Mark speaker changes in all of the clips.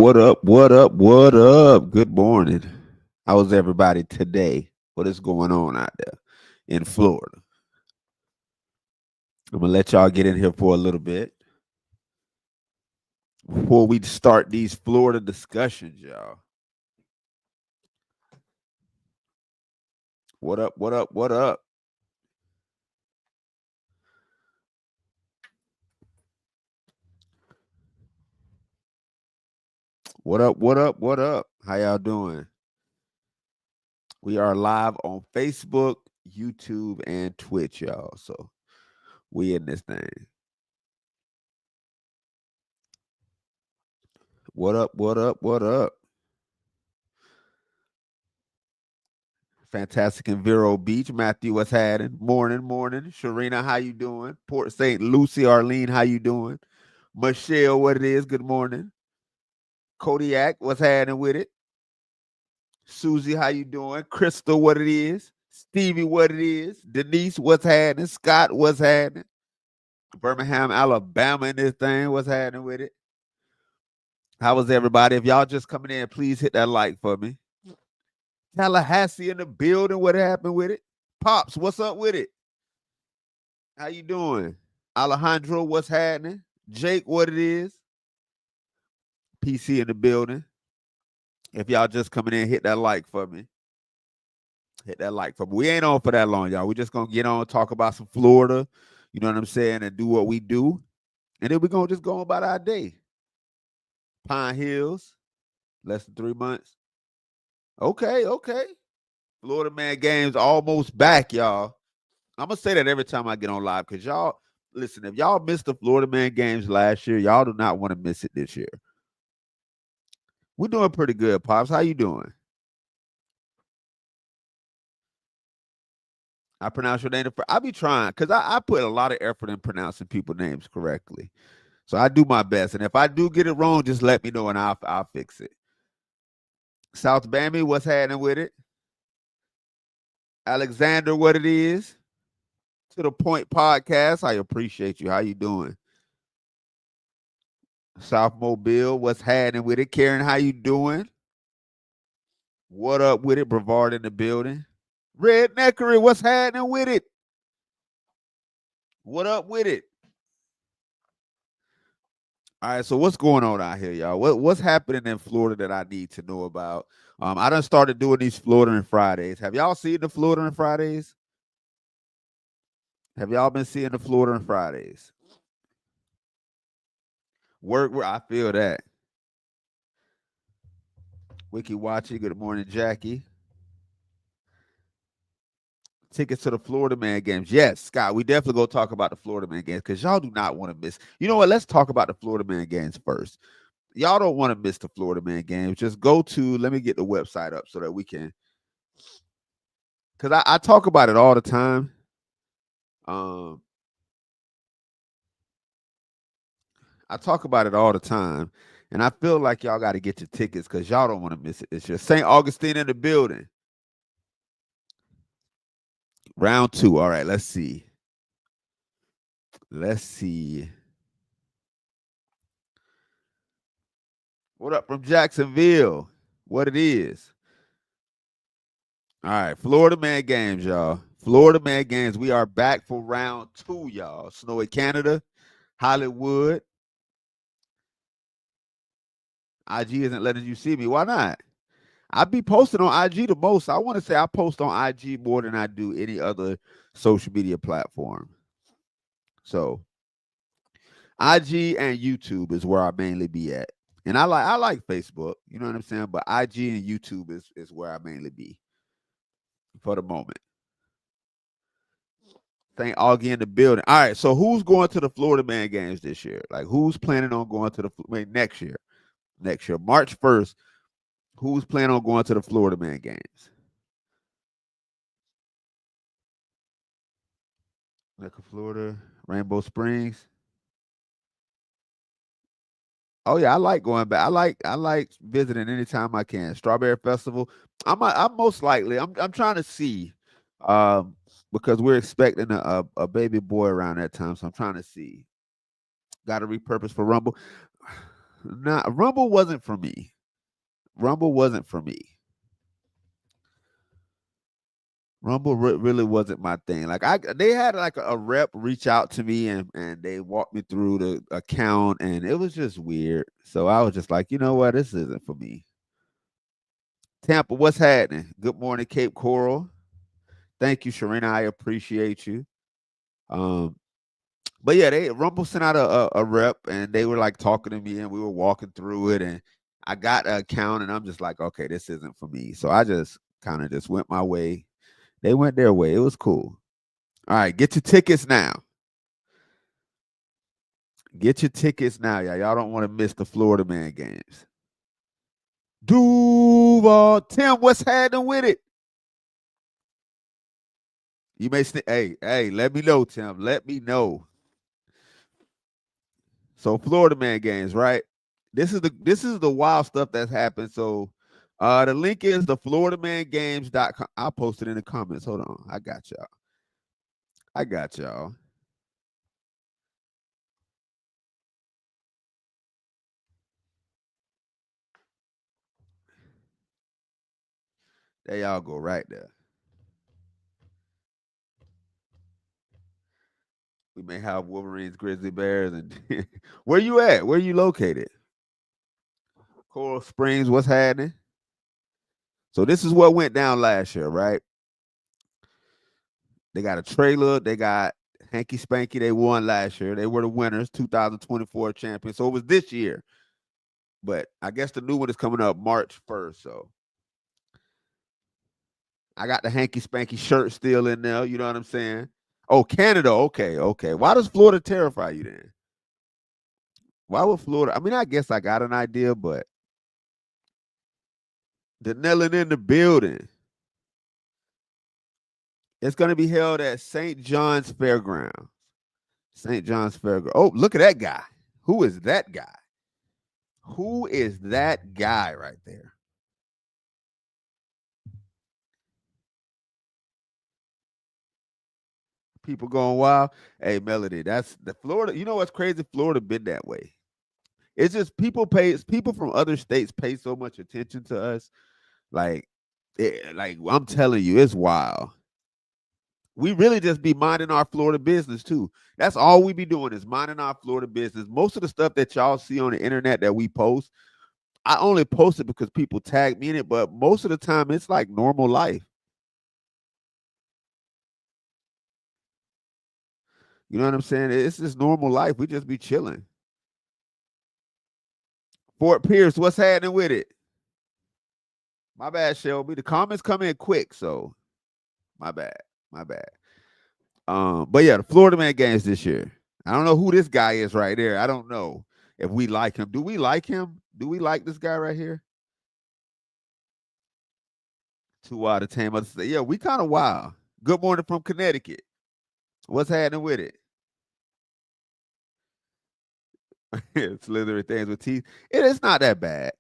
Speaker 1: What up? What up? What up? Good morning. How's everybody today? What is going on out there in Florida? I'm gonna let y'all get in here for a little bit before we start these Florida discussions, y'all. What up? What up? What up? What up? What up? What up? How y'all doing? We are live on Facebook, YouTube, and Twitch, y'all. So we in this thing. What up? What up? What up? Fantastic in Vero Beach. Matthew, what's happening? Morning, morning. Sharina, how you doing? Port St. Lucie, Arlene, how you doing? Michelle, what it is? Good morning. Kodiak, what's happening with it? Susie, how you doing? Crystal, what it is? Stevie, what it is? Denise, what's happening? Scott, what's happening? Birmingham, Alabama, in this thing, what's happening with it? How was everybody? If y'all just coming in, please hit that like for me. Tallahassee in the building, what happened with it? Pops, what's up with it? How you doing? Alejandro, what's happening? Jake, what it is? PC in the building. If y'all just coming in, hit that like for me. Hit that like for me. We ain't on for that long, y'all. We just gonna get on, talk about some Florida, you know what I'm saying, and do what we do. And then we're gonna just go about our day. Pine Hills, less than 3 months. Okay, okay. Florida Man Games almost back, y'all. I'm gonna say that every time I get on live because y'all listen. If y'all missed the Florida Man Games last year, y'all do not want to miss it this year. We're doing pretty good, Pops. How you doing? I pronounce your name. I be trying because I put a lot of effort in pronouncing people's names correctly. So I do my best. And if I do get it wrong, just let me know and I'll fix it. South Bammy, what's happening with it? Alexander, what it is? To the Point Podcast. I appreciate you. How you doing? South Mobile, what's happening with it? Karen, how you doing? What up with it? Brevard in the building. Red Neckery, what's happening with it? What up with it? All right, so what's going on out here, y'all? What's happening in Florida that I need to know about? I done started doing these Florida and Fridays. Have y'all seen the Florida and Fridays? Have y'all been seeing the Florida and Fridays? Work where I feel that. Wiki Watchy, good morning, Jackie. Tickets to the Florida Man games. Yes, Scott, we definitely go talk about the Florida Man games because y'all do not want to miss. You know what? Let's talk about the Florida Man games first. Y'all don't want to miss the Florida Man games. Just go to, let me get the website up so that we can, because I talk about it all the time. I talk about it all the time, and I feel like y'all got to get your tickets because y'all don't want to miss it this year. St. Augustine in the building. Round 2. All right, let's see. Let's see. What up from Jacksonville? What it is? All right, Florida Man games, y'all. Florida Man games. We are back for round 2, y'all. Snowy Canada, Hollywood. IG isn't letting you see me. Why not? I be posting on IG the most. I want to say I post on IG more than I do any other social media platform. So IG and YouTube is where I mainly be at. And I like Facebook, you know what I'm saying? But IG and YouTube is where I mainly be for the moment. Thank Augie in the building. All right, so who's going to the Florida Man games this year? Like who's planning on going to next year? Next year, March 1st. Who's planning on going to the Florida Man games? Mecca, Florida, Rainbow Springs. Oh yeah, I like going back. I like visiting anytime I can. Strawberry Festival. I'm most likely. I'm trying to see, because we're expecting a baby boy around that time. So I'm trying to see. Got to repurpose for Rumble. Nah, Rumble wasn't for me. Rumble wasn't for me. Rumble really wasn't my thing. Like they had like a rep reach out to me and they walked me through the account and it was just weird. So I was just like, you know what, this isn't for me. Tampa, what's happening? Good morning, Cape Coral. Thank you, Sharina. I appreciate you. But yeah, they Rumble sent out a rep and they were like talking to me and we were walking through it and I got an account and I'm just like, okay, this isn't for me. So I just kind of just went my way. They went their way. It was cool. All right, get your tickets now. Get your tickets now, y'all. Y'all don't want to miss the Florida Man games. Duval, Tim, what's happening with it? You may hey, let me know, Tim. Let me know. So Florida Man games, right? This is the wild stuff that's happened. So the link is the FloridaManGames.com. I'll post it in the comments. Hold on. I got y'all. There y'all go right there. We may have Wolverines, Grizzly Bears, and where you at? Where you located? Coral Springs, what's happening? So this is what went down last year, right? They got a trailer. They got Hanky Spanky. They won last year. They were the winners, 2024 champions. So it was this year. But I guess the new one is coming up March 1st. So I got the Hanky Spanky shirt still in there. You know what I'm saying? Oh, Canada. Okay, okay. Why does Florida terrify you then? Why would Florida? I mean, I guess I got an idea, but the Nellen in the building. It's going to be held at St. John's Fairgrounds. St. John's Fairgrounds. Oh, look at that guy. Who is that guy? Who is that guy right there? People going wild. Hey, Melody, that's the Florida. You know what's crazy? Florida been that way. It's just people from other states pay so much attention to us. Like I'm telling you, it's wild. We really just be minding our Florida business too. That's all we be doing is minding our Florida business. Most of the stuff that y'all see on the internet that we post, I only post it because people tag me in it, but most of the time it's like normal life. You know what I'm saying? It's just normal life. We just be chilling. Fort Pierce, what's happening with it? My bad, Shelby. The comments come in quick, so my bad. My bad. But yeah, the Florida Man games this year. I don't know who this guy is right there. I don't know if we like him. Do we like him? Do we like this guy right here? Too wild to tame us. Yeah, we kind of wild. Good morning from Connecticut. What's happening with it? Slithery things with teeth. It's not that bad.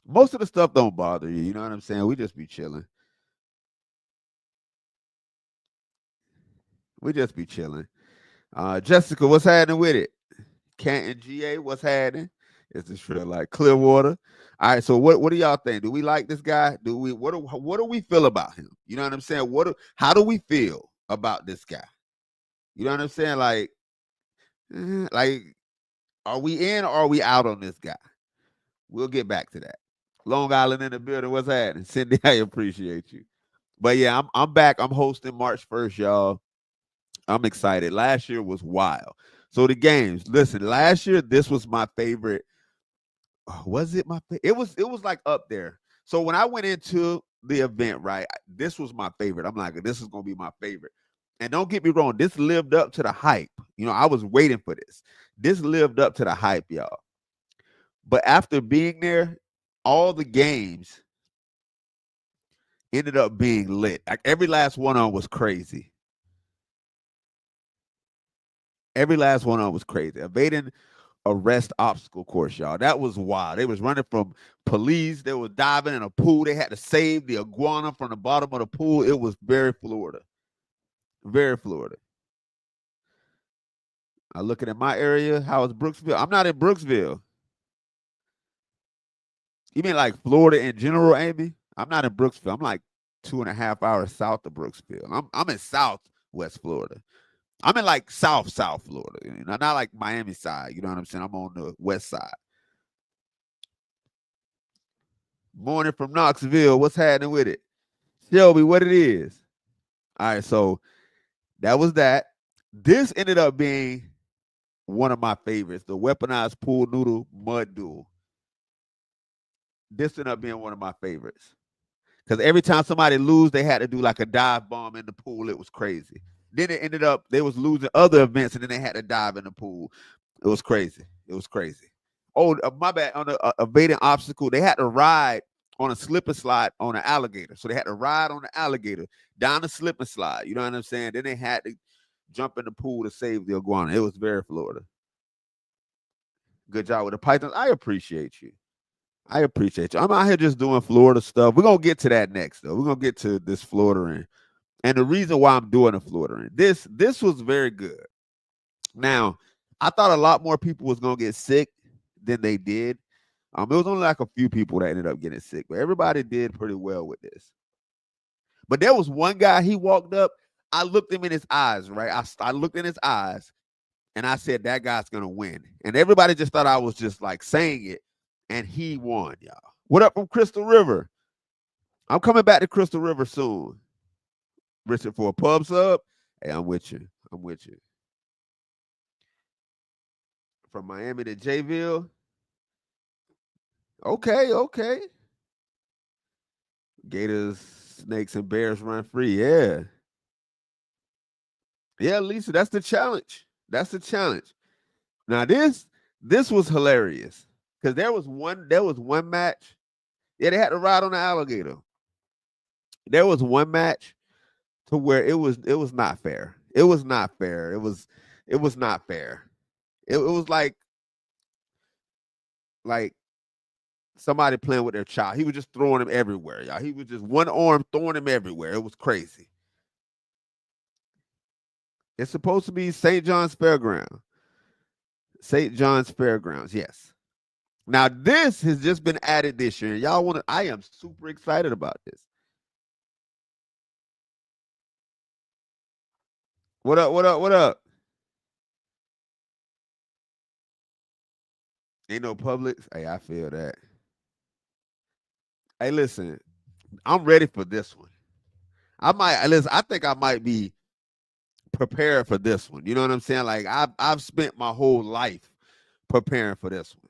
Speaker 1: Most of the stuff don't bother you. You know what I'm saying? We just be chilling. We just be chilling. Jessica, what's happening with it? Canton GA, what's happening? Is this real like Clearwater? All right, so what do y'all think? Do we like this guy? Do we what do we feel about him? You know what I'm saying? How do we feel about this guy? You know what I'm saying? Like are we in or are we out on this guy? We'll get back to that. Long Island in the building. What's happening? Cindy, I appreciate you. But yeah, I'm back. I'm hosting March 1st, y'all. I'm excited. Last year was wild. So the games, listen, last year this was my favorite. Was it my favorite? It was like up there. So when I went into the event, right, this was my favorite. I'm like, this is gonna be my favorite. And don't get me wrong, this lived up to the hype. You know, I was waiting for this. This lived up to the hype, y'all. But after being there, all the games ended up being lit. Like every last one of them was crazy. Every last one of them was crazy. Evading arrest obstacle course, y'all. That was wild. They was running from police. They were diving in a pool. They had to save the iguana from the bottom of the pool. It was very Florida. Very Florida. I'm looking at my area. How is Brooksville? I'm not in Brooksville. You mean like Florida in general, Amy? I'm not in Brooksville. I'm like 2.5 hours south of Brooksville. I'm in Southwest Florida. I'm in like South Florida. You know, not like Miami side. You know what I'm saying? I'm on the west side. Morning from Knoxville. What's happening with it? Shelby, what it is? All right, so that was that. This ended up being one of my favorites, the weaponized pool noodle mud duel. This ended up being one of my favorites. Because every time somebody lose, they had to do like a dive bomb in the pool. It was crazy. Then it ended up they was losing other events, and then they had to dive in the pool. It was crazy. It was crazy. Oh, my bad. On the evading obstacle, they had to ride on a slip and slide on an alligator. So they had to ride on the alligator down the slip and slide. You know what I'm saying? Then they had to jump in the pool to save the iguana. It was very Florida. Good job with the pythons. I appreciate you. I appreciate you. I'm out here just doing Florida stuff. We're gonna get to that next, though. We're gonna get to this Florida ring. And the reason why I'm doing a Florida ring. This was very good. Now, I thought a lot more people was gonna get sick than they did. It was only like a few people that ended up getting sick, but everybody did pretty well with this. But there was one guy, he walked up. I looked him in his eyes, right? I looked in his eyes and I said, that guy's gonna win. And everybody just thought I was just like saying it, and he won, y'all. What up from Crystal River? I'm coming back to Crystal River soon. Richard for a pub sub. Hey, I'm with you. I'm with you. From Miami to Jayville. Okay, okay. Gators, snakes, and bears run free. Yeah. Yeah, Lisa, that's the challenge. That's the challenge. Now, this was hilarious. Because there was one match. Yeah, they had to ride on the alligator. There was one match to where it was not fair. It was not fair. It was not fair. It was like somebody playing with their child. He was just throwing him everywhere, y'all. He was just one arm throwing him everywhere. It was crazy. It's supposed to be St. John's Fairground. St. John's Fairgrounds, yes. Now this has just been added this year. Y'all want to? I am super excited about this. What up? What up? What up? Ain't no Publix. Hey, I feel that. Hey, listen, I'm ready for this one. I might listen. I think I might be prepared for this one. You know what I'm saying? Like I've spent my whole life preparing for this one.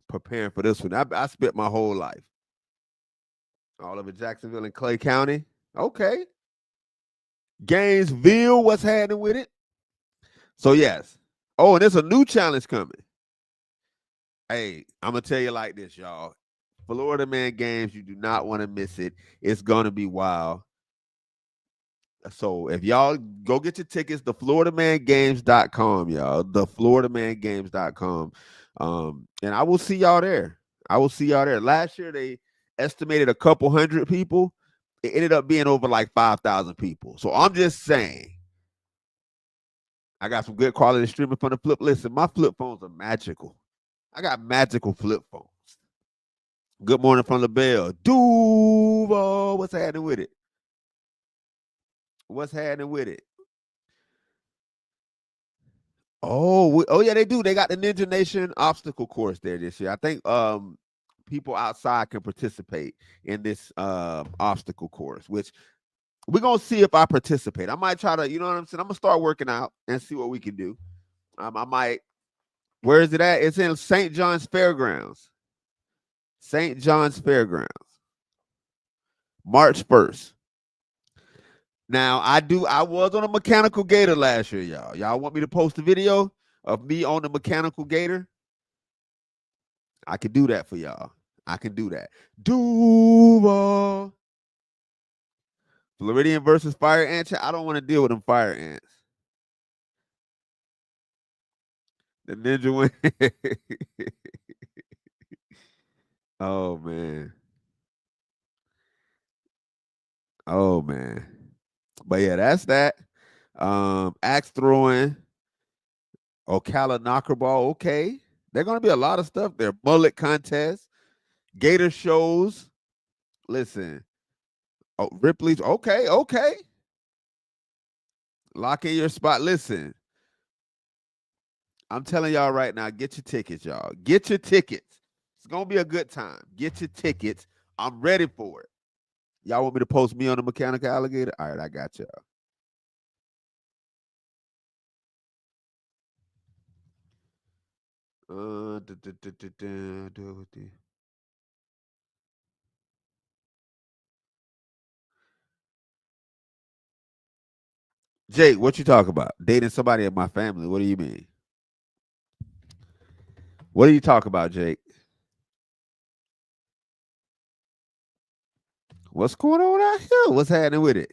Speaker 1: Preparing for this one. I spent my whole life. All over Jacksonville and Clay County. Okay. Gainesville, what's happening with it? So yes. Oh, and there's a new challenge coming. Hey, I'm gonna tell you like this, y'all. Florida Man Games, you do not want to miss it. It's gonna be wild. So if y'all go get your tickets, thefloridamangames.com, y'all. Thefloridamangames.com. And I will see y'all there. I will see y'all there. Last year they estimated a couple hundred people. It ended up being over like 5,000 people. So I'm just saying, I got some good quality streaming from the flip. Listen, my flip phones are magical. I got magical flip phones. Good morning from the bell. Duval, what's happening with it? What's happening with it? Oh yeah, they do. They got the Ninja Nation obstacle course there this year. I think people outside can participate in this obstacle course, which we're gonna see if I participate. I might try to, you know what I'm saying? I'm gonna start working out and see what we can do. I might. Where is it at? It's in St. John's Fairgrounds. St. John's Fairgrounds. March 1st. Now I was on a mechanical gator last year, y'all. Y'all want me to post a video of me on the mechanical gator? I can do that for y'all. I can do that. Duval. Floridian versus fire ant. I don't want to deal with them fire ants. The ninja win. Oh man. Oh man. But yeah, that's that. Axe throwing. Ocala knocker ball. Okay. There's going to be a lot of stuff there. Mullet contests, gator shows. Listen. Oh, Ripley's. Okay. Lock in your spot. Listen. I'm telling y'all right now, get your tickets, y'all. Get your tickets. It's going to be a good time. Get your tickets. I'm ready for it. Y'all want me to post me on the mechanical alligator? All right, I got y'all. Jake, what you talk about? Dating somebody in my family. What do you mean? What do you talk about, Jake? What's going on out here? What's happening with it?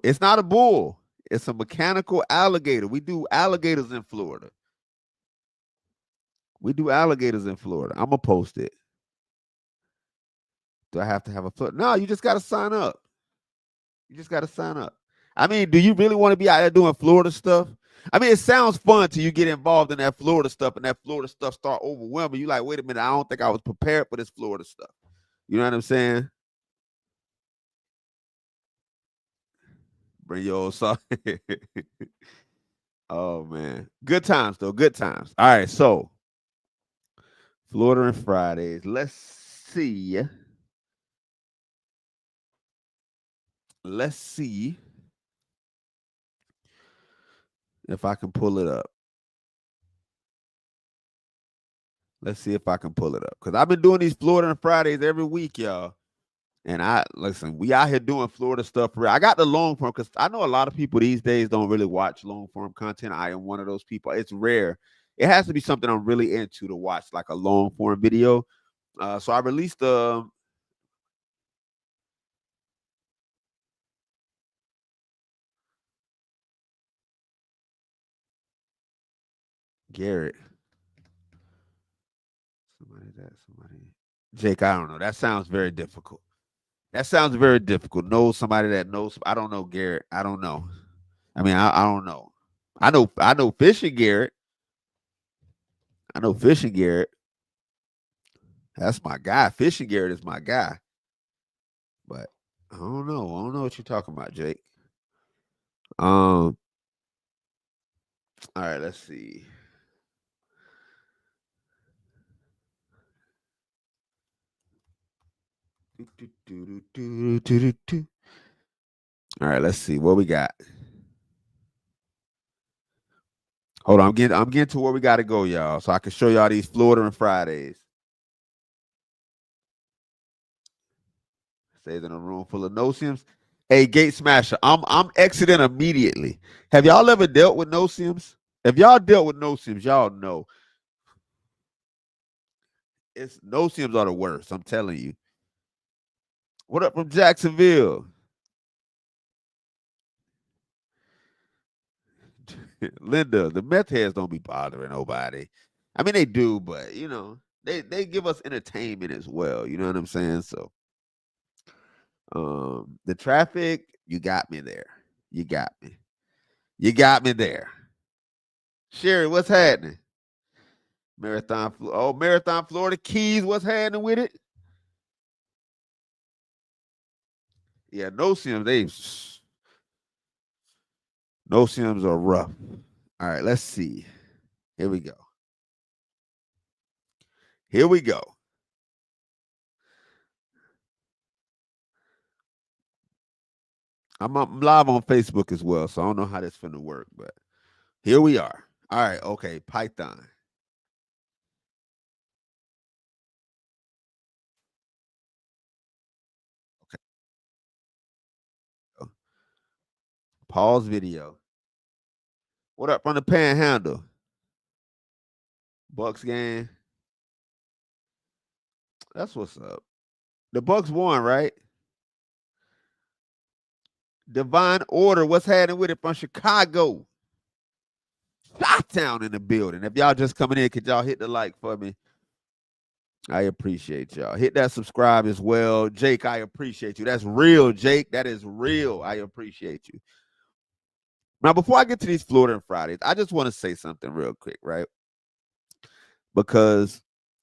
Speaker 1: It's not a bull. It's a mechanical alligator. We do alligators in Florida. I'm gonna post it. Do I have to have a foot? No, you just got to sign up. I mean, do you really want to be out there doing Florida stuff? I mean, it sounds fun till you get involved in that Florida stuff and that Florida stuff start overwhelming you. Like, wait a minute, I don't think I was prepared for this Florida stuff. You know what I'm saying? Bring your old song. Oh man, good times though. Good times. All right, so Florida and Fridays. Let's see. If I can pull it up. Let's see if I can pull it up. Because I've been doing these Florida and Fridays every week, y'all. And we out here doing Florida stuff. I got the long form because I know a lot of people these days don't really watch long form content. I am one of those people. It's rare. It has to be something I'm really into to watch, like a long form video. So I released Garrett. Somebody. Jake, I don't know. That sounds very difficult. Know somebody that knows. I don't know Garrett. I don't know. I mean, I don't know. I know Fishing Garrett. That's my guy. Fishing Garrett is my guy. But I don't know. What you're talking about, Jake. All right, let's see. All right, let's see what we got. Hold on, I'm getting to where we got to go, y'all, so I can show y'all these Florida and Fridays. Stays in a room full of no-sims. Hey, Gate Smasher, I'm exiting immediately. Have y'all ever dealt with no-sims? If y'all dealt with no-sims, y'all know. It's no-sims are the worst, I'm telling you. What up from Jacksonville? Linda, the meth heads don't be bothering nobody. I mean, they do, but you know, they give us entertainment as well. You know what I'm saying? So, the traffic, you got me there. You got me there. Sherry, what's happening? Marathon, Florida Keys. What's happening with it? Yeah, no-sims are rough. All right, let's see. Here we go. I'm live on Facebook as well, so I don't know how that's finna work, but here we are. All right, okay, Python. Okay. Pause video. What up from the Panhandle? Bucks game. That's what's up. The Bucks won, right? Divine Order. What's happening with it from Chicago? Shot-town in the building. If y'all just coming in, could y'all hit the like for me? I appreciate y'all. Hit that subscribe as well. Jake, I appreciate you. That's real, Jake. That is real. I appreciate you. Now, before I get to these Florida and Fridays, I just want to say something real quick, right? because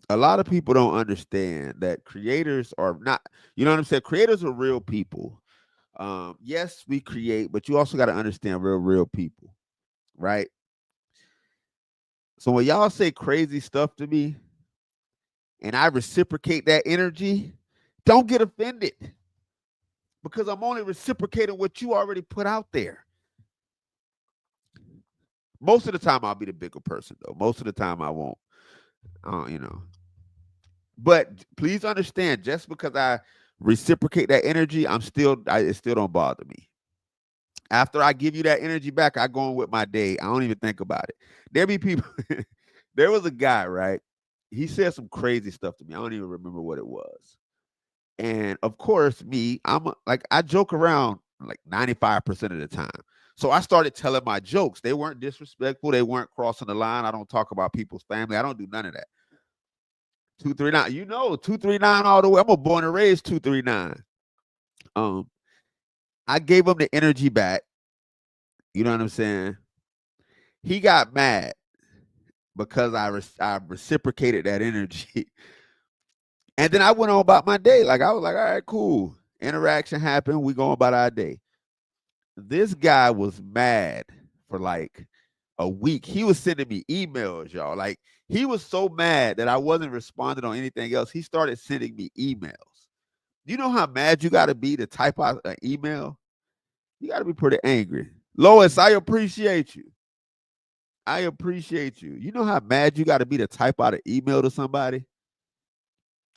Speaker 1: a lot of people don't understand that creators are not, you know what I'm saying? Creators are real people. Yes, we create, but you also got to understand real people, right? So when y'all say crazy stuff to me and I reciprocate that energy, don't get offended because I'm only reciprocating what you already put out there. Most of the time, I'll be the bigger person, though. Most of the time, I won't, you know. But please understand, just because I reciprocate that energy, it still don't bother me. After I give you that energy back, I go on with my day. I don't even think about it. There be people. There was a guy, right? He said some crazy stuff to me. I don't even remember what it was. And of course, like I joke around like 95% of the time. So I started telling my jokes. They weren't disrespectful. They weren't crossing the line. I don't talk about people's family. I don't do none of that. 239, 239 all the way. I'm a born and raised 239. I gave him the energy back. You know what I'm saying? He got mad because I reciprocated that energy. And then I went on about my day. Like I was like, all right, cool. Interaction happened. We going about our day. This guy was mad for like a week. He was sending me emails, y'all. Like he was so mad that I wasn't responding on anything else. He started sending me emails. You know how mad you got to be to type out an email? You got to be pretty angry. Lois, I appreciate you. I appreciate you. You know how mad you got to be to type out an email to somebody?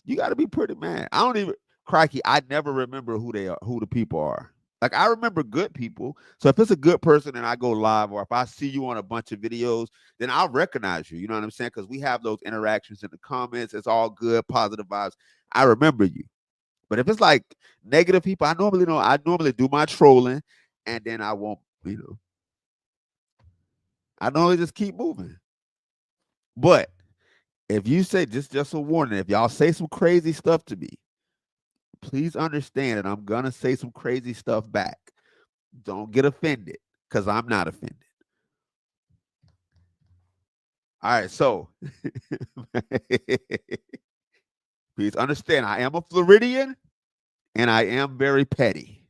Speaker 1: You got to be pretty mad. I don't even, crikey, I never remember who they are, who the people are. Like I remember good people. So if it's a good person and I go live, or if I see you on a bunch of videos, then I'll recognize you. You know what I'm saying? Because we have those interactions in the comments. It's all good, positive vibes. I remember you. But if it's like negative people, I normally do my trolling, and then I won't, I normally just keep moving. But if you say, just a warning, if y'all say some crazy stuff to me, please understand that I'm gonna say some crazy stuff back. Don't get offended, because I'm not offended. All right, so please understand, I am a Floridian and I am very petty.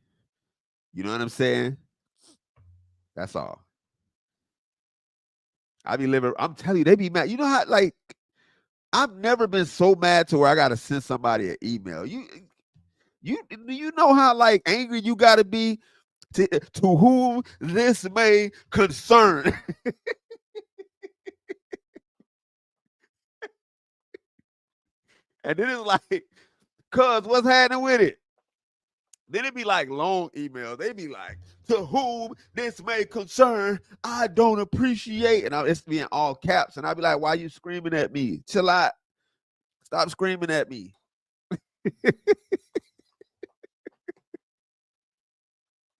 Speaker 1: You know what I'm saying? That's all. I be living, I'm telling you, they be mad. You know how, like, I've never been so mad to where I gotta send somebody an email. You know how like angry you gotta be to whom this may concern. And then it's like, cuz what's happening with it? Then it be like long emails. They be like, to whom this may concern, I don't appreciate. And it's be in all caps. And I be like, why you screaming at me? Chill out. Stop screaming at me.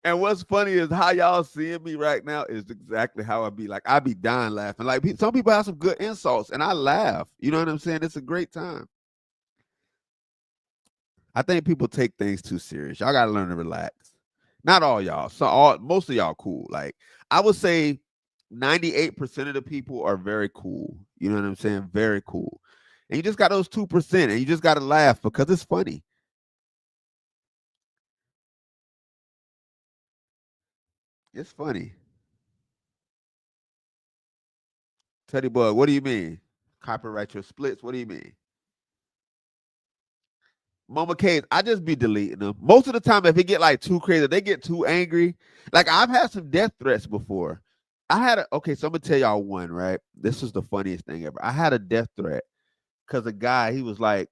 Speaker 1: And what's funny is how y'all seeing me right now is exactly how I be. Like I be dying laughing. Like some people have some good insults, and I laugh. You know what I'm saying? It's a great time. I think people take things too serious. Y'all gotta learn to relax. Not all y'all. Most of y'all cool. Like I would say 98% of the people are very cool. You know what I'm saying? Very cool. And you just got those 2%, and you just gotta laugh because it's funny. It's funny. Teddy Bug, what do you mean? Copyright your splits? What do you mean? Mama K's, I just be deleting them. Most of the time, if it get like too crazy, they get too angry. Like I've had some death threats before. Okay, so I'm gonna tell y'all one, right? This is the funniest thing ever. I had a death threat because a guy, he was like,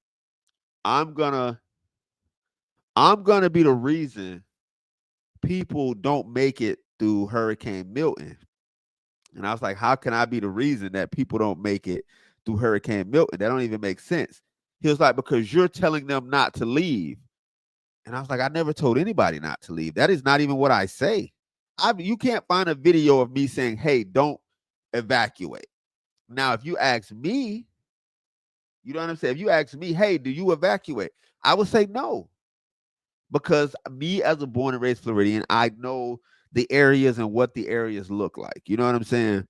Speaker 1: I'm gonna be the reason people don't make it through Hurricane Milton. And I was like, how can I be the reason that people don't make it through Hurricane Milton? That don't even make sense. He was like, because you're telling them not to leave. And I was like, I never told anybody not to leave. That is not even what I say. You can't find a video of me saying, hey, don't evacuate. Now, if you ask me, you know what I'm saying? If you ask me, hey, do you evacuate? I would say no. Because me as a born and raised Floridian, I know the areas and what the areas look like. You know what I'm saying?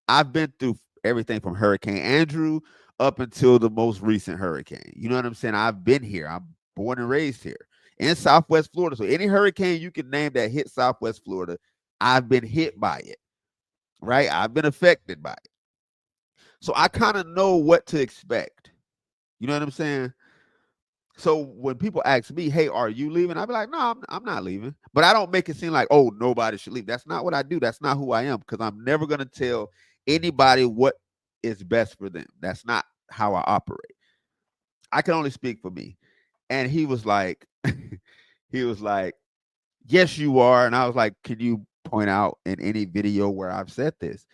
Speaker 1: I've been through everything from Hurricane Andrew up until the most recent hurricane. You know what I'm saying? I've been here. I'm born and raised here in Southwest Florida. So any hurricane you can name that hit Southwest Florida, I've been hit by it, right? I've been affected by it. So I kind of know what to expect. You know what I'm saying? So when people ask me, "Hey, are you leaving?" I be like, "No, I'm not leaving." But I don't make it seem like, "Oh, nobody should leave." That's not what I do. That's not who I am, because I'm never gonna tell anybody what is best for them. That's not how I operate. I can only speak for me. And he was like, he was like, "Yes, you are." And I was like, "Can you point out in any video where I've said this?"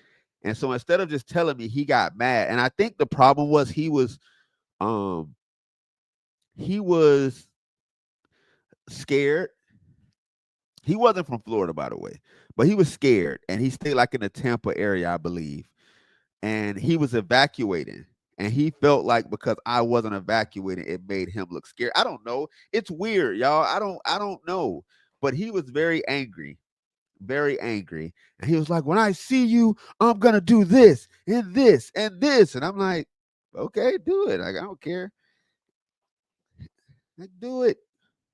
Speaker 1: And so instead of just telling me, he got mad. And I think the problem was um he was scared. He wasn't from Florida, by the way, but he was scared, and he stayed like in the Tampa area, I believe. And he was evacuating, and he felt like because I wasn't evacuating, it made him look scared. I don't know. It's weird, y'all. I don't know. But he was very angry, very angry. And he was like, "When I see you, I'm gonna do this and this and this." And I'm like, "Okay, do it. Like, I don't care. Like, do it."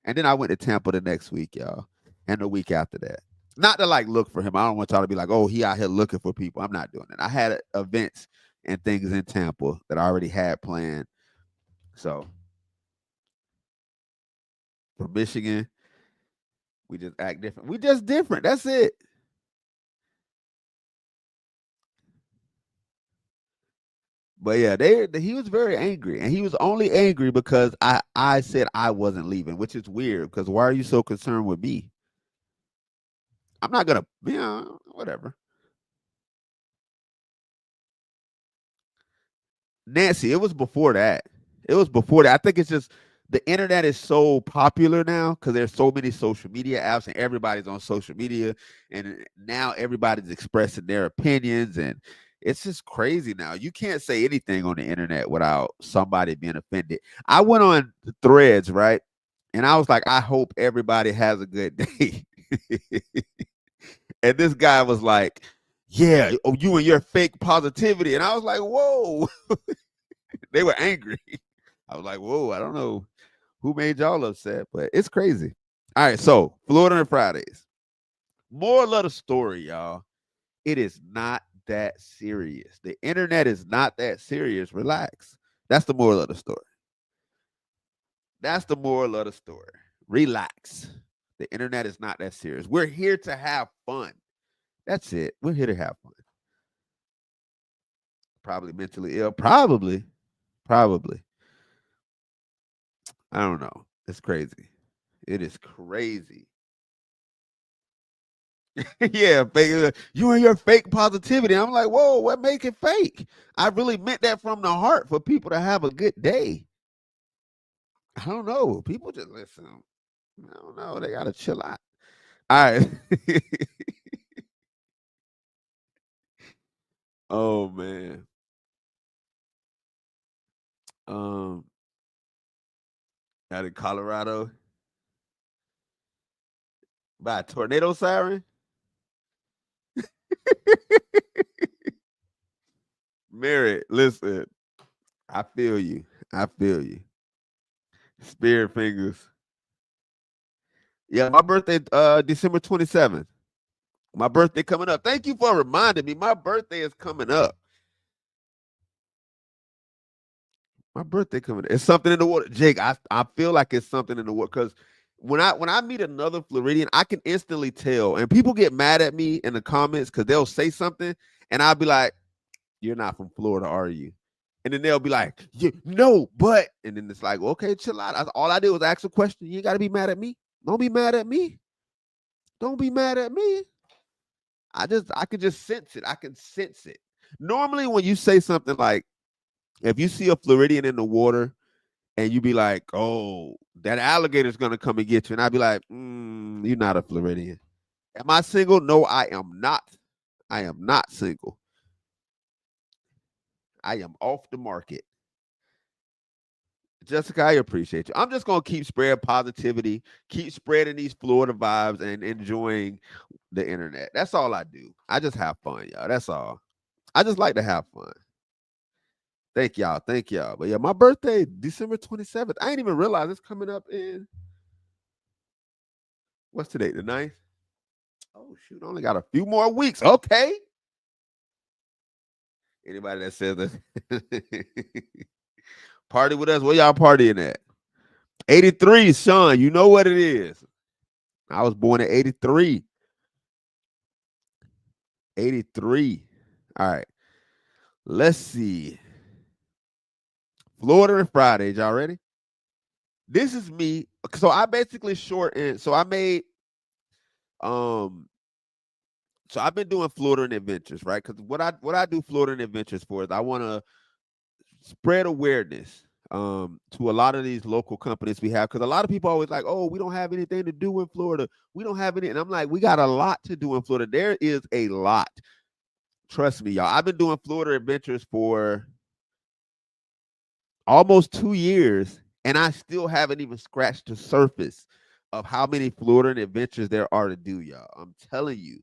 Speaker 1: And then I went to Tampa the next week, y'all, and the week after that. Not to like look for him. I don't want y'all to be like, "Oh, he out here looking for people." I'm not doing it. I had events and things in Tampa that I already had planned. So from Michigan, we just act different. We just different. That's it. But yeah, he was very angry, and he was only angry because I said I wasn't leaving, which is weird. Because why are you so concerned with me? I'm not gonna, whatever. Nancy, it was before that. It was before that. I think it's just the internet is so popular now because there's so many social media apps and everybody's on social media, and now everybody's expressing their opinions, and it's just crazy now. You can't say anything on the internet without somebody being offended. I went on the Threads, right? And I was like, I hope everybody has a good day. And this guy was like, "Yeah, oh, you and your fake positivity." And I was like, "Whoa." They were angry. I was like, "Whoa, I don't know who made y'all upset, but it's crazy." All right, so Florida and Fridays. Moral of the story, y'all. It is not that serious. The internet is not that serious. Relax. That's the moral of the story. That's the moral of the story. Relax. The internet is not that serious. We're here to have fun. That's it. We're here to have fun. Probably mentally ill. Probably. Probably. I don't know. It's crazy. It is crazy. Yeah, fake, you and your fake positivity. I'm like, whoa, what make it fake? I really meant that from the heart for people to have a good day. I don't know. People just listen. I don't know. They gotta chill out. All right. Oh man. Um, out in Colorado by a tornado siren. Merritt, listen. I feel you. I feel you. Spirit fingers. Yeah, my birthday December 27th. My birthday coming up. Thank you for reminding me. My birthday is coming up. My birthday coming up. It's something in the water. Jake, I feel like it's something in the water because when I meet another Floridian, I can instantly tell. And people get mad at me in the comments because they'll say something and I'll be like, "You're not from Florida, are you?" And then they'll be like, "No, but," and then it's like, "Okay, chill out." All I did was ask a question. You ain't gotta be mad at me. Don't be mad at me. Don't be mad at me. I could just sense it. I can sense it. Normally, when you say something like, if you see a Floridian in the water and you be like, "Oh, that alligator's gonna come and get you," and I'd be like, "You're not a Floridian." Am I single? No, I am not. I am not single. I am off the market. Jessica, I appreciate you. I'm just gonna keep spreading positivity, keep spreading these Florida vibes, and enjoying the internet. That's all I do. I just have fun, y'all. That's all. I just like to have fun. Thank y'all. Thank y'all. But yeah, my birthday, December 27th. I ain't even realize it's coming up in, what's today, the 9th? Oh, shoot. Only got a few more weeks. Okay. Anybody that says that party with us, where y'all partying at? 83, Sean, you know what it is. I was born in 83. 83. All right. Let's see. Florida and Fridays, y'all ready? This is me. So I basically shortened. So I made so I've been doing Florida and Adventures, right? Because what I do Florida and Adventures for is I want to spread awareness to a lot of these local companies we have, because a lot of people always like, oh, we don't have anything to do in Florida. We don't have any, and I'm like, we got a lot to do in Florida. There is a lot. Trust me, y'all. I've been doing Florida Adventures for almost 2 years, and I still haven't even scratched the surface of how many Florida Adventures there are to do, y'all. I'm telling you.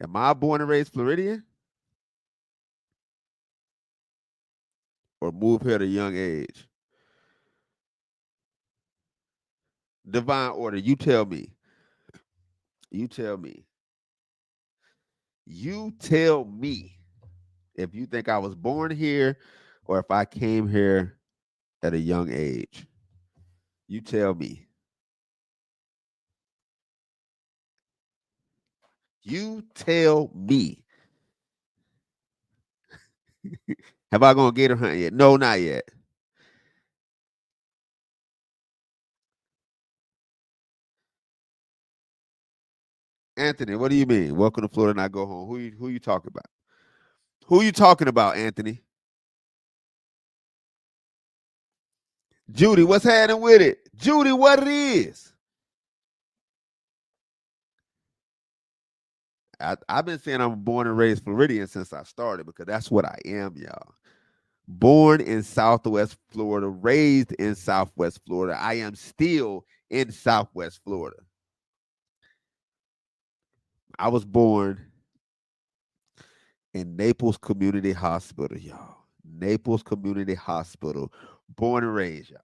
Speaker 1: Am I born and raised Floridian? Or move here at a young age? Divine order, you tell me. You tell me. You tell me if you think I was born here or if I came here at a young age. You tell me. You tell me. Have I gone gator hunt yet? No, not yet. Anthony, what do you mean? Welcome to Florida and I go home. Who you talking about? Who you talking about, Anthony? Judy, what's happening with it? Judy, what it is? I've been saying I'm born and raised Floridian since I started because that's what I am, y'all. Born in Southwest Florida, raised in Southwest Florida. I am still in Southwest Florida. I was born in Naples Community Hospital, y'all. Naples Community Hospital. Born and raised, y'all.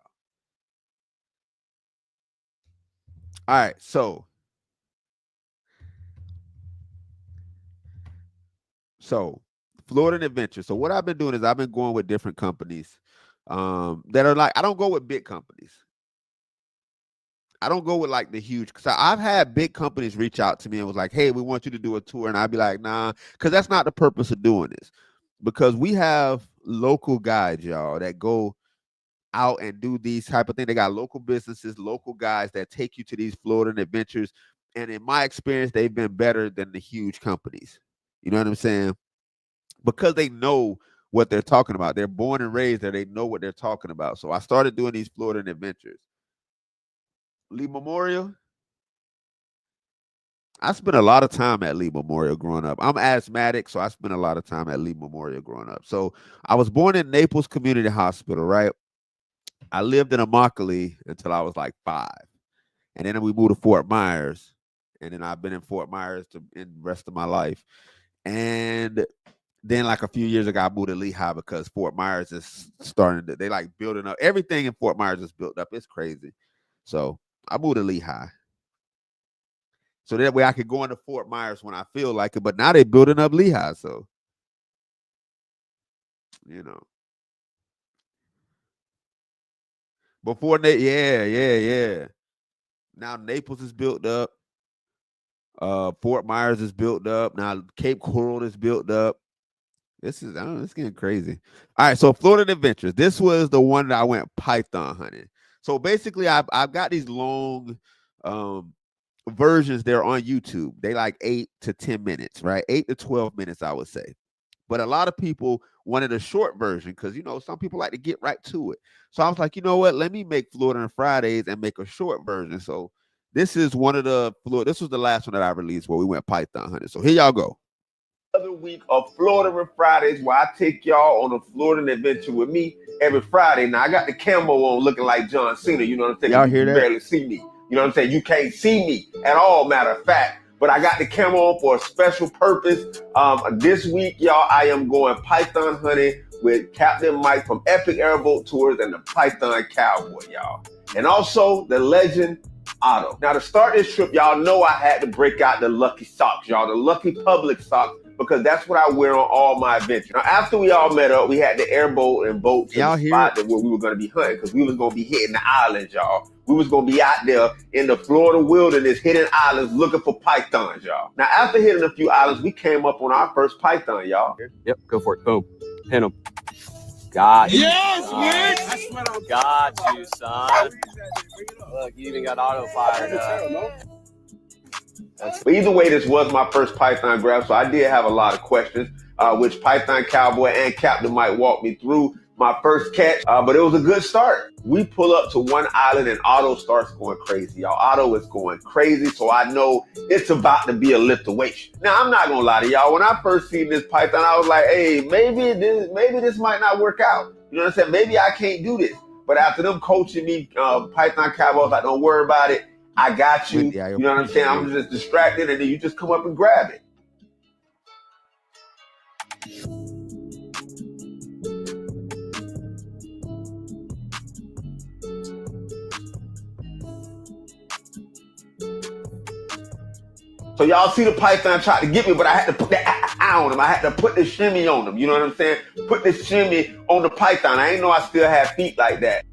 Speaker 1: All right, so Florida Adventure. So what I've been doing is I've been going with different companies that are like, I don't go with big companies. I don't go with like the huge, because I've had big companies reach out to me and was like, hey, we want you to do a tour. And I'd be like, nah, because that's not the purpose of doing this. Because we have local guides, y'all, that go out and do these type of things. They got local businesses, local guys that take you to these Florida adventures. And in my experience, they've been better than the huge companies. You know what I'm saying? Because they know what they're talking about. They're born and raised there. They know what they're talking about. So I started doing these Florida adventures. Lee Memorial. I spent a lot of time at Lee Memorial growing up. I'm asthmatic, so I spent a lot of time at Lee Memorial growing up. So I was born in Naples Community Hospital, right? I lived in Immokalee until I was like 5. And then we moved to Fort Myers. And then I've been in Fort Myers in the rest of my life. And then like a few years ago, I moved to Lehigh because Fort Myers is starting to, they like building up. Everything in Fort Myers is built up. It's crazy. So I moved to Lehigh. So that way I could go into Fort Myers when I feel like it. But now they're building up Lehigh. So, you know. Before yeah. Now Naples is built up. Fort Myers is built up. Now Cape Coral is built up. This is, I don't know, it's getting crazy. All right, so Florida Adventures. This was the one that I went python hunting. So basically, I've got these long versions there on YouTube. They like 8 to 10 minutes, right? 8 to 12 minutes, I would say. But a lot of people wanted a short version because, you know, some people like to get right to it. So I was like, you know what? Let me make Florida and Fridays and make a short version. So this is one of the Florida. This was the last one that I released where we went python hunting. So here y'all go. Another week of Florida and Fridays where I take y'all on a Florida adventure with me every Friday. Now I got the camo on looking like John Cena. You know what I'm saying? Y'all hear that? You barely see me. You know what I'm saying? You can't see me at all, matter of fact. But
Speaker 2: but I got the camera on for a special purpose. This week, y'all, I am going python hunting with Captain Mike from Epic Airboat Tours and the Python Cowboy, y'all. And also the legend Otto. Now to start this trip, y'all know I had to break out the Lucky socks, y'all, the Lucky Public socks, because that's what I wear on all my adventures. Now, after we all met up, we had the airboat and boat to the spot where we were going to be hunting, because we was going to be hitting the islands, y'all. We was going to be out there in the Florida wilderness hitting islands looking for pythons, y'all. Now, after hitting a few islands, we came up on our first python, y'all.
Speaker 3: Yep, go for it. Boom. Pin him. Got you.
Speaker 4: Yes, man.
Speaker 3: Got you, son. Look, you even got auto fired up.
Speaker 2: But either way, this was my first python grab, so I did have a lot of questions, which Python Cowboy and Captain might walk me through my first catch, but it was a good start. We pull up to one island and Otto starts going crazy, y'all. Otto is going crazy, so I know it's about to be a lituation. Now, I'm not gonna lie to y'all. When I first seen this python, I was like, hey, maybe this might not work out. You know what I'm saying? Maybe I can't do this. But after them coaching me, Python Cowboy was like, don't worry about it. I got you. You know what I'm saying? I'm just distracted, and then you just come up and grab it. So y'all see the python try to get me, but I had to put the eye on him. I had to put the shimmy on him. You know what I'm saying? Put the shimmy on the python. I ain't know I still had feet like that.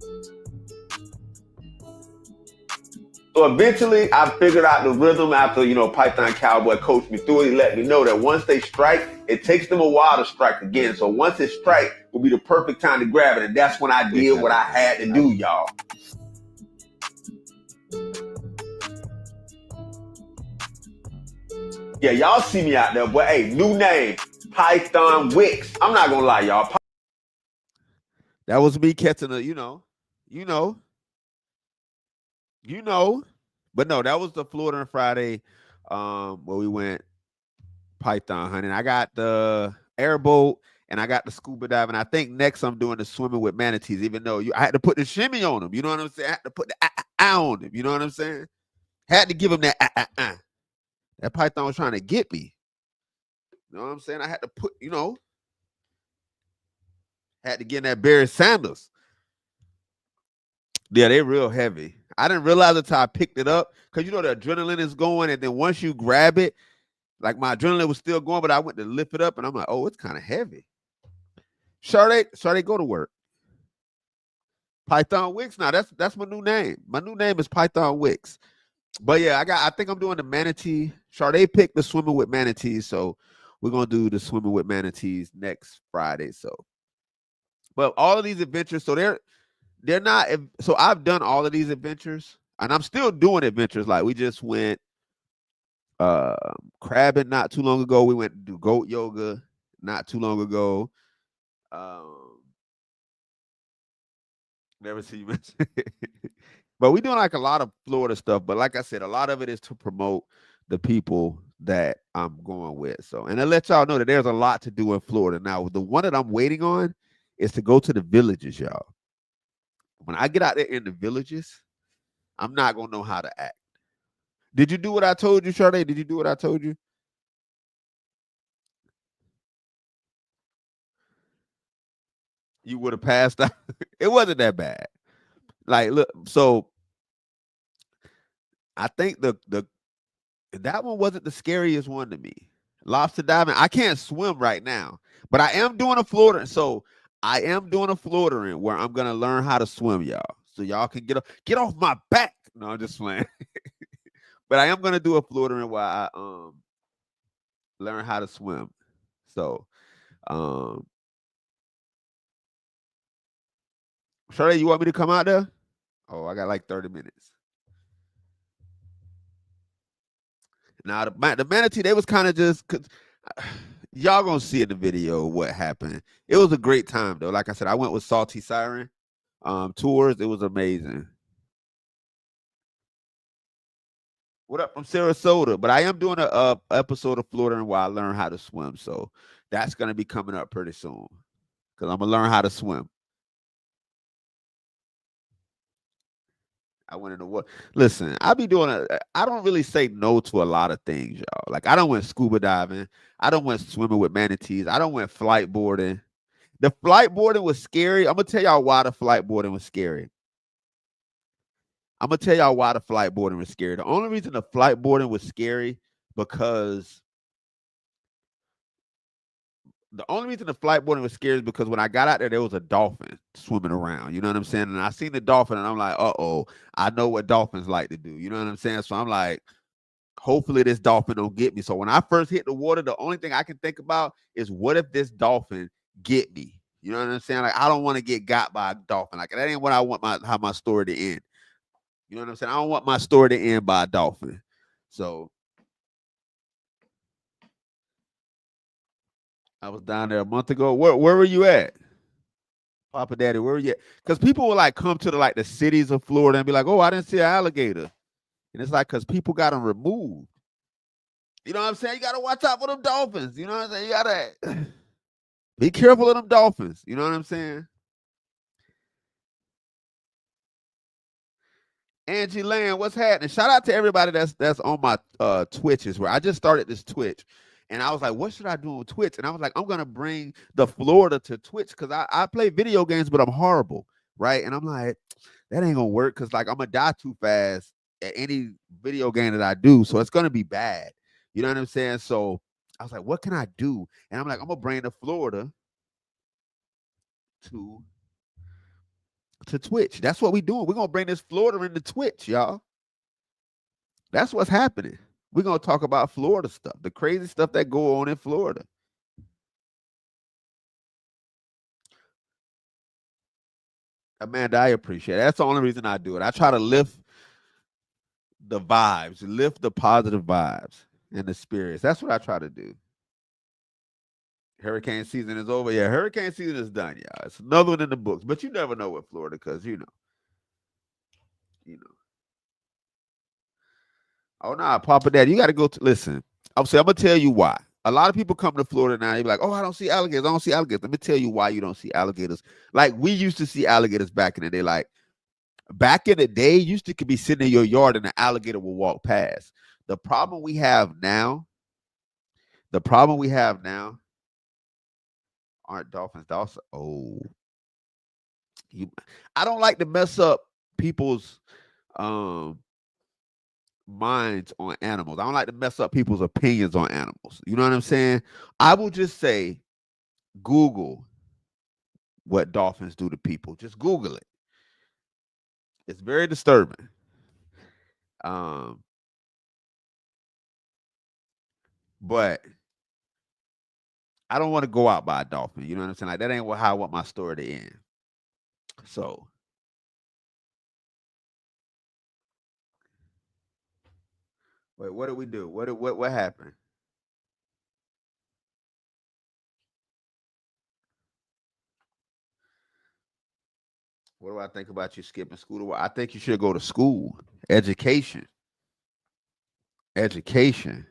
Speaker 2: So eventually, I figured out the rhythm after, Python Cowboy coached me through it. He let me know that once they strike, it takes them a while to strike again. So once it strikes, will be the perfect time to grab it. And that's when I did what I had to do, y'all. Yeah, y'all see me out there, but hey, new name, Python Wicks. I'm not gonna lie, y'all.
Speaker 1: That was me catching a, but no, that was the Florida and Friday where we went python hunting. I got the airboat and I got the scuba diving. I think next I'm doing the swimming with manatees, even though I had to put the shimmy on them. You know what I'm saying? I had to put the on them. You know what I'm saying? Had to give him that That python was trying to get me. You know what I'm saying? I had to put, had to get in that Barry Sanders. Yeah, they're real heavy. I didn't realize until I picked it up, because the adrenaline is going, and then once you grab it, like my adrenaline was still going, but I went to lift it up, and I'm like, oh, it's kind of heavy. Sade, go to work. Python Wicks. Now that's my new name. My new name is Python Wicks. But yeah, I think I'm doing the manatee. Sade picked the swimming with manatees, so we're gonna do the swimming with manatees next Friday. So, but all of these adventures, so they're not. So I've done all of these adventures, and I'm still doing adventures. Like we just went crabbing not too long ago. We went to do goat yoga not too long ago. Never see you mention. But we're doing like a lot of Florida stuff. But like I said, a lot of it is to promote the people that I'm going with. So, and I let y'all know that there's a lot to do in Florida. Now, the one that I'm waiting on is to go to the villages, y'all. When I get out there in the villages, I'm not going to know how to act. Did you do what I told you, Sade? Did you do what I told you? You would have passed out. It wasn't that bad. Like, look, so I think that one wasn't the scariest one to me. Lobster diving. I can't swim right now, but I am doing a Florida. So I am doing a Florida where I'm gonna learn how to swim, y'all. So y'all can get off my back. No, I'm just playing. But I am gonna do a Florida where I learn how to swim. So Shirley, you want me to come out there? Oh, I got like 30 minutes. Now the manatee, they was kind of just, cause y'all gonna see in the video what happened. It was a great time though. Like I said, I went with Salty Siren tours. It was amazing. What up from Sarasota? But I am doing a episode of Florida where I learn how to swim. So that's gonna be coming up pretty soon, because I'm gonna learn how to swim. I went in the water. Listen, I be doing I don't really say no to a lot of things, y'all. Like I don't went scuba diving. I don't went swimming with manatees. I don't went flight boarding. The flight boarding was scary. I'm gonna tell y'all why the flight boarding was scary. I'm gonna tell y'all why the flight boarding was scary. The only reason the flight boarding was scary because the only reason the flight boarding was scary is because when I got out there was a dolphin swimming around. You know what I'm saying? And I seen the dolphin, and I'm like, uh-oh, I know what dolphins like to do. You know what I'm saying? So I'm like, hopefully this dolphin don't get me. So when I first hit the water, the only thing I can think about is what if this dolphin get me? You know what I'm saying? Like I don't want to get got by a dolphin. Like that ain't what I want how my story to end. You know what I'm saying? I don't want my story to end by a dolphin. So I was down there a month ago. Where were you at? Papa Daddy, where were you at? Because people will like come to the cities of Florida and be like, oh, I didn't see an alligator. And it's like because people got them removed. You know what I'm saying? You gotta watch out for them dolphins. You know what I'm saying? You gotta be careful of them dolphins. You know what I'm saying? Angie Land, what's happening? Shout out to everybody that's on my Twitches where I just started this Twitch. And I was like, what should I do on Twitch? And I was like, I'm gonna bring the Florida to Twitch because I play video games, but I'm horrible, right? And I'm like, that ain't gonna work because like I'm gonna die too fast at any video game that I do, so it's gonna be bad. You know what I'm saying? So I was like, what can I do? And I'm like, I'm gonna bring the Florida to Twitch. That's what we doing. We're gonna bring this Florida into Twitch, y'all. That's what's happening. We're gonna talk about Florida stuff, the crazy stuff that go on in Florida. Amanda, I appreciate it. That's the only reason I do it. I try to lift the vibes, lift the positive vibes and the spirits. That's what I try to do. Hurricane season is over. Yeah, hurricane season is done, y'all. It's another one in the books, but you never know with Florida because you know. Oh nah, Papa Daddy, you got to go to listen. I'm gonna tell you why. A lot of people come to Florida now. They be like, "Oh, I don't see alligators. I don't see alligators." Let me tell you why you don't see alligators. Like we used to see alligators back in the day. Like back in the day, you used to could be sitting in your yard and an alligator will walk past. The problem we have now aren't dolphins. I don't like to mess up people's minds on animals. I don't like to mess up people's opinions on animals. You know what I'm saying? I will just say, Google what dolphins do to people. Just Google it. It's very disturbing. But I don't want to go out by a dolphin. You know what I'm saying? Like that ain't how I want my story to end. So wait, what did we do? What happened? What do I think about you skipping school? I think you should go to school. Education. Education.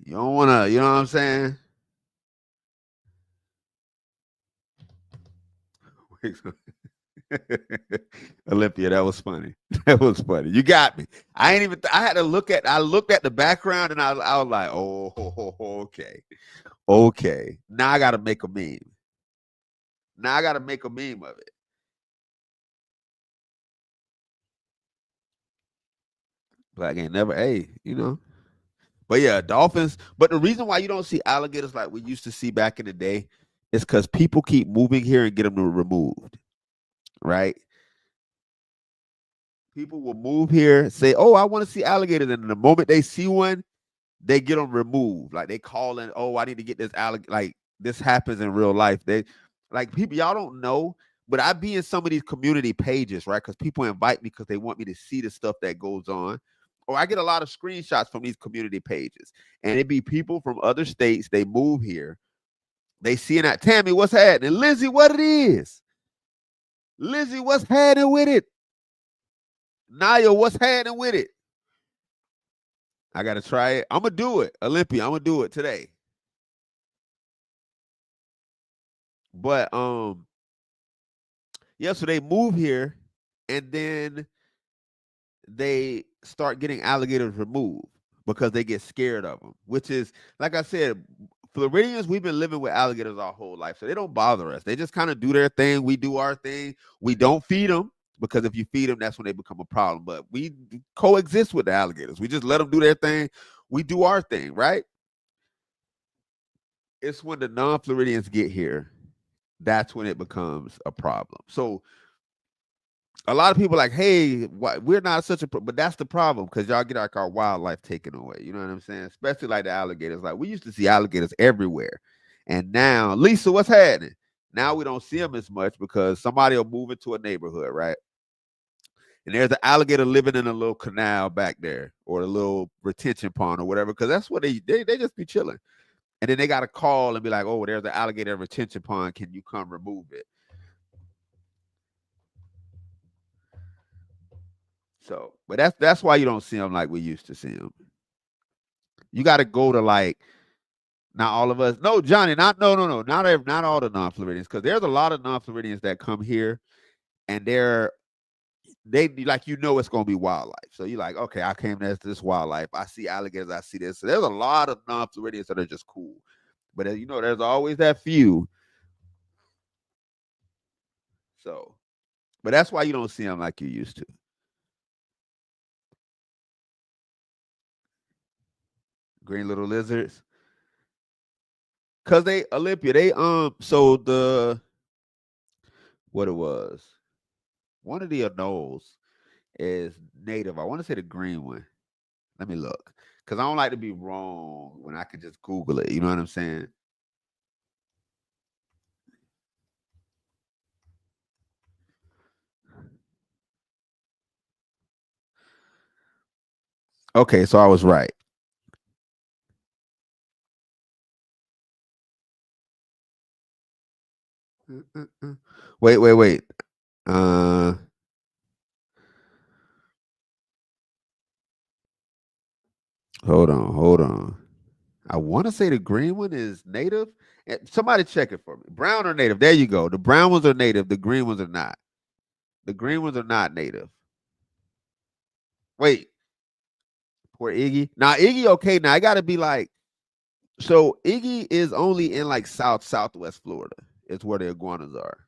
Speaker 1: You don't want to, you know what I'm saying? Olympia, that was funny. That was funny. You got me. I ain't even. I looked at the background and I was like, oh, okay. Now I got to make a meme. Now I got to make a meme of it. Black ain't never. Hey, you know. But yeah, dolphins. But the reason why you don't see alligators like we used to see back in the day is because people keep moving here and get them removed. Right? People will move here, say, "Oh, I want to see alligators," and the moment they see one, they get them removed. Like they call in, "Oh, I need to get this alligator." Like this happens in real life. They like people y'all don't know, but I be in some of these community pages, right? Because people invite me because they want me to see the stuff that goes on. Or I get a lot of screenshots from these community pages, and it be people from other states. They move here, they see that Tammy, what's happening? Lizzie, what it is? Lizzie, what's happening with it? Naya, what's happening with it? I gotta try it. I'm gonna do it, Olympia. I'm gonna do it today. But Yeah, so they move here, and then they start getting alligators removed because they get scared of them. Which is, like I said, Floridians, we've been living with alligators our whole life, so they don't bother us. They just kind of do their thing. We do our thing. We don't feed them because if you feed them, that's when they become a problem. But we coexist with the alligators. We just let them do their thing. We do our thing, right? It's when the non-Floridians get here, that's when it becomes a problem. So a lot of people are like, hey, we're not such a but that's the problem, because y'all get like our wildlife taken away. You know what I'm saying? Especially like the alligators. Like we used to see alligators everywhere, and now, Lisa, what's happening? Now we don't see them as much because somebody will move into a neighborhood, right? And there's an alligator living in a little canal back there, or a little retention pond or whatever, because that's what they just be chilling. And then they got to call and be like, oh, there's an alligator retention pond. Can you come remove it? So, but that's why you don't see them like we used to see them. You got to go to like, not all of us. No, Johnny, not all the non-Floridians, because there's a lot of non-Floridians that come here, and they like, it's gonna be wildlife. So you're like, okay, I came to this wildlife. I see alligators. I see this. So there's a lot of non-Floridians that are just cool, but there's always that few. So, but that's why you don't see them like you used to. Green little lizards. Cause Olympia, so what it was, one of the anoles is native. I want to say the green one. Let me look, because I don't like to be wrong when I can just Google it. You know what I'm saying? Okay, so I was right. Wait. Uh, hold on. I want to say the green one is native. Somebody check it for me. Brown or native? There you go. The brown ones are native. The green ones are not. The green ones are not native. Wait, poor Iggy. Now Iggy, okay. Now I got to be like, so Iggy is only in like southwest Florida. Is where the iguanas are,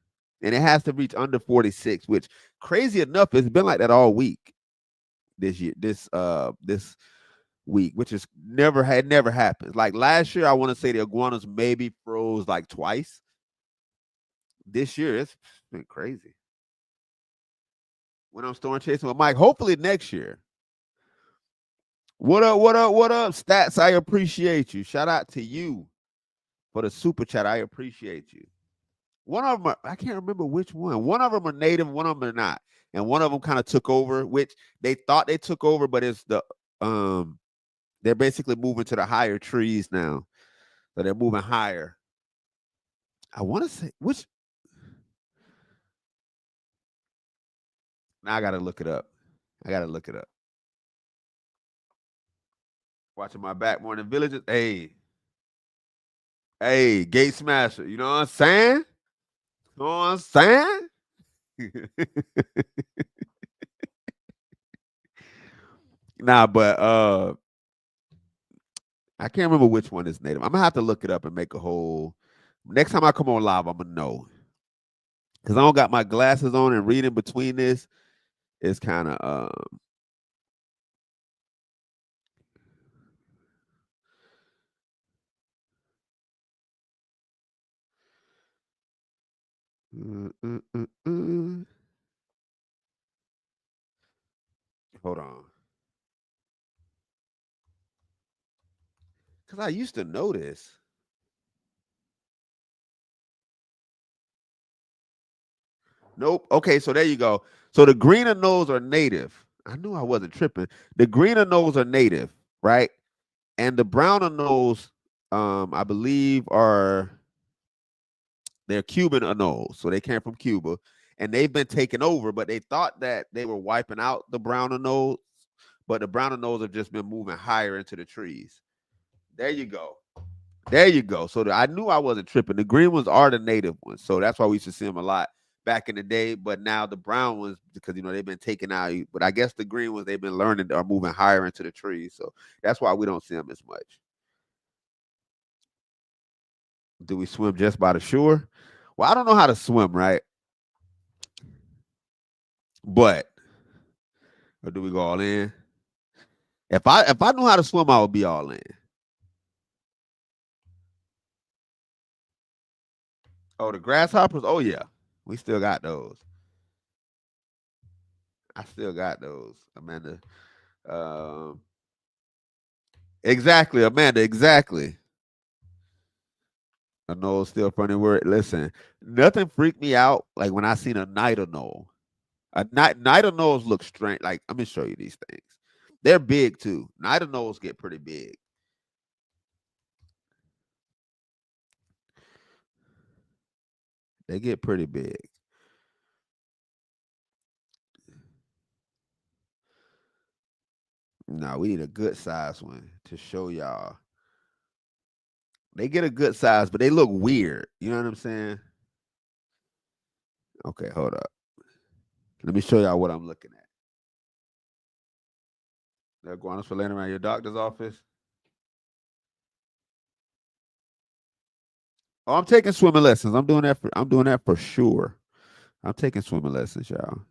Speaker 1: and it has to reach under 46. Which, crazy enough, it's been like that all week. This year, this week, which is never happened. Like last year, I want to say the iguanas maybe froze like twice. This year, it's been crazy. When I'm storm chasing with Mike, hopefully next year. What up? Stats, I appreciate you. Shout out to you for the super chat. I appreciate you. One of them, I can't remember which one. One of them are native, one of them are not. And one of them kind of took over, which they thought they took over, but it's they're basically moving to the higher trees now. So they're moving higher. I want to say which. Now I gotta look it up. Watching my back, Morning Villages. Hey, Gate Smasher. You know what I'm saying? You know what I'm saying? Nah, but I can't remember which one is native. I'm gonna have to look it up and make a whole. Next time I come on live, I'm gonna know, because I don't got my glasses on, and reading between this is kind of Hold on, because I used to know this. Nope. Okay, so there you go. So the green anoles are native. I knew I wasn't tripping. The green anoles are native, right? And the brown anoles, I believe, they're Cuban anoles. So they came from Cuba, and they've been taken over. But they thought that they were wiping out the brown anoles, but the brown anoles have just been moving higher into the trees. There you go. So I knew I wasn't tripping. The green ones are the native ones, so that's why we should see them a lot. back in the day, but now the brown ones, because they've been taken out. But I guess the green ones they've been learning are moving higher into the trees, so that's why we don't see them as much. Do we swim just by the shore? Well, I don't know how to swim, right? But or do we go all in? If I knew how to swim, I would be all in. Oh, the grasshoppers. Oh yeah, we still got those. I still got those, Amanda. Um, exactly, Amanda. Exactly. A knoll still funny word. Listen, nothing freaked me out like when I seen a nighter knoll. Nighter knolls look strange. Like, let me show you these things. They're big too. Nighter knolls get pretty big. They get pretty big. No, we need a good size one to show y'all. They get a good size, but they look weird. You know what I'm saying? Okay, hold up. Let me show y'all what I'm looking at. The iguanas for laying around your doctor's office. Oh, I'm taking swimming lessons. I'm doing that for sure. I'm taking swimming lessons, y'all.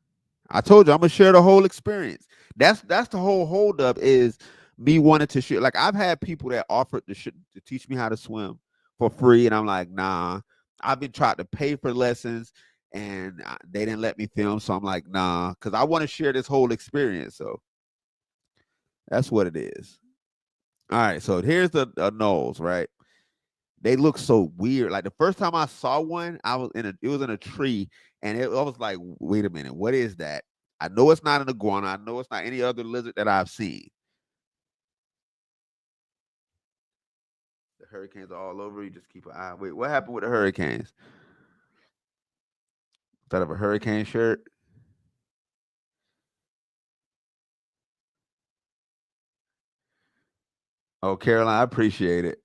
Speaker 1: I told you I'm gonna share the whole experience. That's the whole holdup is me wanting to share. Like I've had people that offered to teach me how to swim for free, and I'm like, nah. I've been trying to pay for lessons, and they didn't let me film, so I'm like, nah, because I want to share this whole experience. So that's what it is. All right, so here's the nose, right? They look so weird. Like the first time I saw one, it was in a tree, and I was like, wait a minute, what is that? I know it's not an iguana. I know it's not any other lizard that I've seen. The hurricanes are all over. You just keep an eye. Wait, what happened with the hurricanes? Instead of a hurricane shirt? Oh, Caroline, I appreciate it.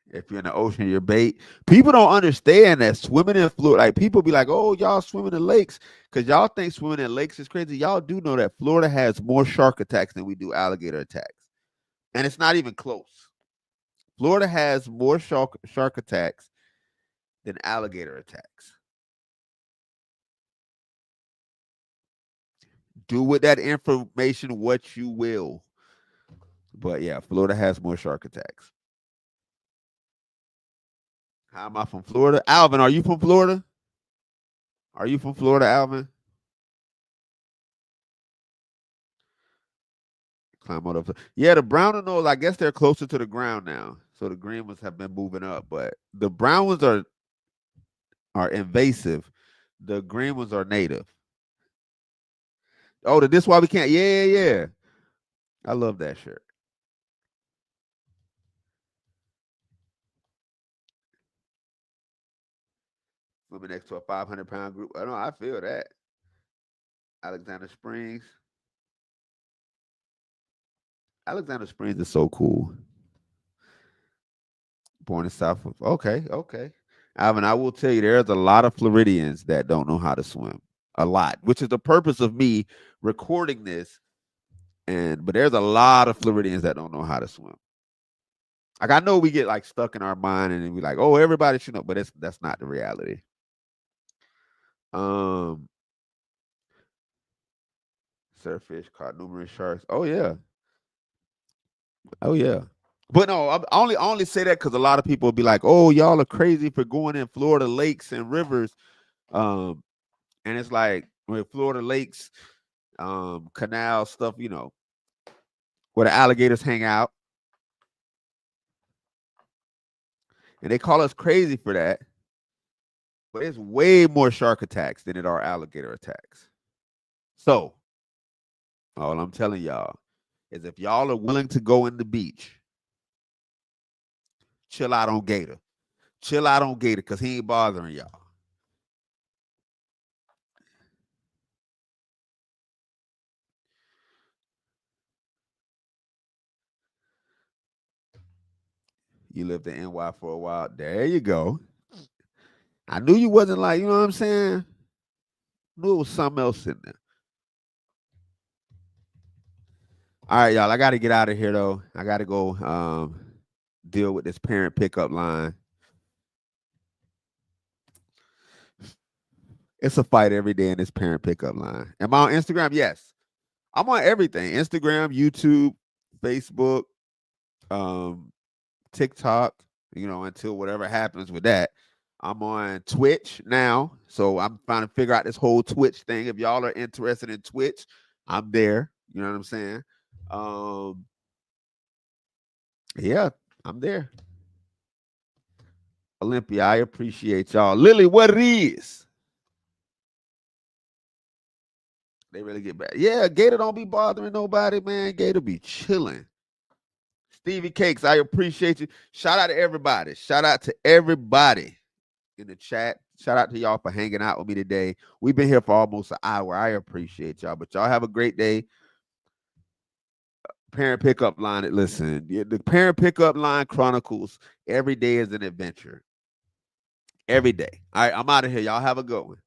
Speaker 1: If you're in the ocean, you're bait. People don't understand that swimming in Florida, like people be like, oh, y'all swimming in lakes because y'all think swimming in lakes is crazy. Y'all do know that Florida has more shark attacks than we do alligator attacks. And it's not even close. Florida has more shark attacks than alligator attacks. Do with that information what you will. But yeah, Florida has more shark attacks. How am I from Florida? Alvin, are you from Florida? Are you from Florida, Alvin? Climb on up. Yeah, the brown and those, I guess they're closer to the ground now. So the green ones have been moving up, but the brown ones are invasive. The green ones are native. Oh, this why we can't. Yeah. I love that shirt. Swimming next to a 500-pound group. I know. I feel that. Alexander Springs. Alexander Springs is so cool. Born in South. Okay. Alvin, I will tell you, there's a lot of Floridians that don't know how to swim. A lot, which is the purpose of me recording this. But there's a lot of Floridians that don't know how to swim. Like I know we get like stuck in our mind and we like, oh, everybody should know, but that's not the reality. Surffish caught numerous sharks. Oh yeah. But no, I only say that because a lot of people will be like, "Oh, y'all are crazy for going in Florida lakes and rivers," and it's like with Florida lakes, canal stuff, where the alligators hang out, and they call us crazy for that. But it's way more shark attacks than it are alligator attacks. So, all I'm telling y'all is if y'all are willing to go in the beach, chill out on Gator. Chill out on Gator because he ain't bothering y'all. You lived in NY for a while. There you go. I knew you wasn't like, you know what I'm saying? Knew it was something else in there. All right, y'all. I got to get out of here though. I got to go deal with this parent pickup line. It's a fight every day in this parent pickup line. Am I on Instagram? Yes. I'm on everything. Instagram, YouTube, Facebook, TikTok, until whatever happens with that. I'm on Twitch now. So I'm trying to figure out this whole Twitch thing. If y'all are interested in Twitch, I'm there. You know what I'm saying? Yeah, I'm there. Olympia, I appreciate y'all. Lily, what it is? They really get back. Yeah, Gator don't be bothering nobody, man. Gator be chilling. Stevie Cakes, I appreciate you. Shout out to everybody. Shout out to everybody in the chat. Shout out to y'all for hanging out with me today. We've been here for almost an hour. I appreciate y'all. But y'all have a great day. Parent Pickup Line. Listen, the Parent Pickup Line Chronicles. Every day is an adventure. Every day. All right, I'm out of here. Y'all have a good one.